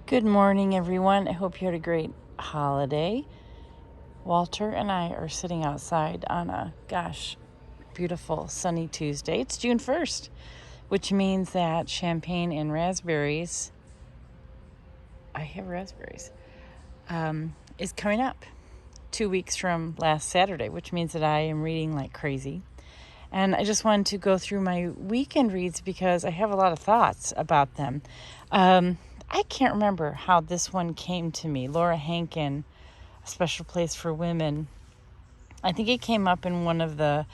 Good morning, everyone. I hope you had a great holiday. Walter and I are sitting outside on a, beautiful sunny Tuesday. It's June 1st, which means that champagne and raspberries, I have raspberries, is coming up 2 weeks from last Saturday, which means that I am reading like crazy. And I just wanted to go through my weekend reads because I have a lot of thoughts about them. I can't remember how this one came to me. Laura Hankin, A Special Place for Women. I think it came up in one of the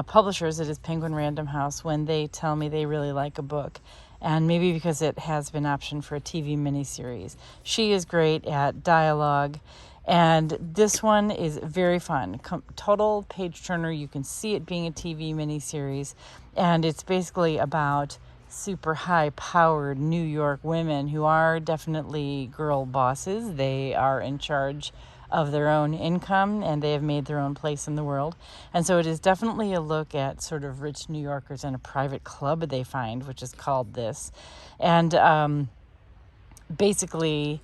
publishers at his Penguin Random House when they tell me they really like a book. And maybe because it has been optioned for a TV miniseries. She is great at dialogue. And this one is very fun. Total page turner. You can see it being a TV miniseries. And it's basically about super high powered New York women who are definitely girl bosses. They are in charge of their own income and they have made their own place in the world. And so it is definitely a look at sort of rich New Yorkers and a private club they find, which is called this. And basically,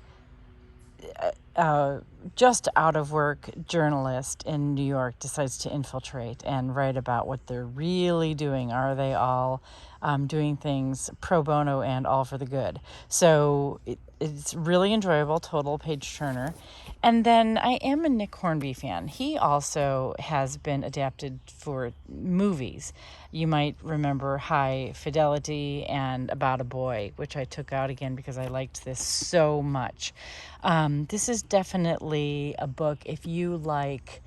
just out of work journalist in New York decides to infiltrate and write about what they're really doing. Are they all doing things pro bono and all for the good? So it's really enjoyable, total page turner. And then I am a Nick Hornby fan. He also has been adapted for movies. You might remember High Fidelity and About a Boy, which I took out again because I liked this so much. This is definitely a book if you like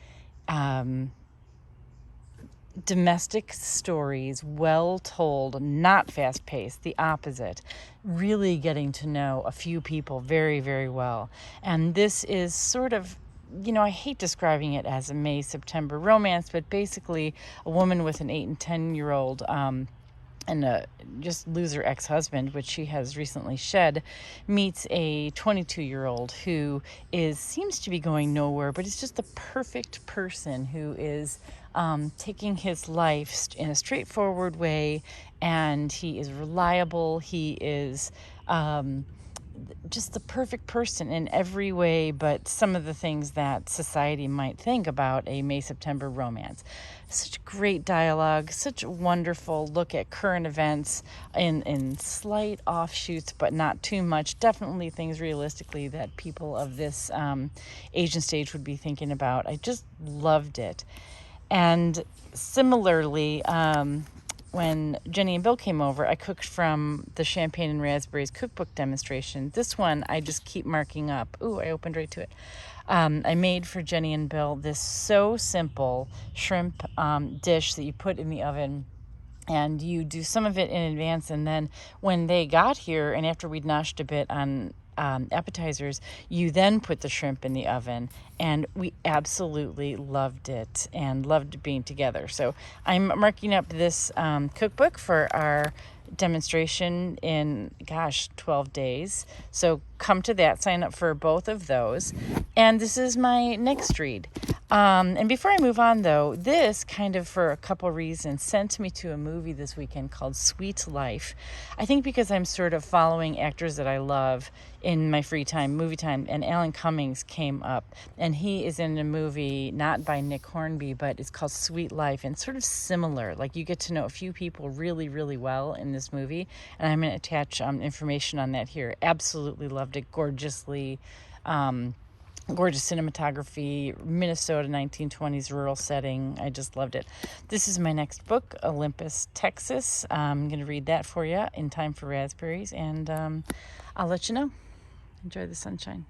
domestic stories, well told, not fast paced, the opposite, really getting to know a few people very, very well. And this is sort of, I hate describing it as a May-September romance, but basically a woman with an 8 and 10-year-old and a just loser ex-husband, which she has recently shed, meets a 22-year-old who seems to be going nowhere, but is just the perfect person who is taking his life in a straightforward way, and he is reliable. He is just the perfect person in every way, but some of the things that society might think about a May-September romance. Such great dialogue, such a wonderful look at current events in slight offshoots, but not too much. Definitely things realistically that people of this age and stage would be thinking about. I just loved it. And similarly, when Jenny and Bill came over, I cooked from the Champagne and Raspberries cookbook demonstration. This one, I just keep marking up. Ooh, I opened right to it. I made for Jenny and Bill this so simple shrimp dish that you put in the oven. And you do some of it in advance. And then when they got here, and after we'd noshed a bit on appetizers, you then put the shrimp in the oven, and we absolutely loved it and loved being together. So I'm marking up this cookbook for our demonstration in 12 days. So come to that, sign up for both of those. And this is my next read. And before I move on, though, this kind of, for a couple reasons, sent me to a movie this weekend called Sweet Life. I think because I'm sort of following actors that I love in my free time, movie time, and Alan Cummings came up, and he is in a movie not by Nick Hornby, but it's called Sweet Life, and sort of similar. Like, you get to know a few people really, really well in this movie, and I'm going to attach information on that here. Absolutely loved it. Gorgeous cinematography, Minnesota 1920s rural setting. I just loved it. This is my next book, Olympus, Texas. I'm going to read that for you in time for raspberries, and I'll let you know. Enjoy the sunshine.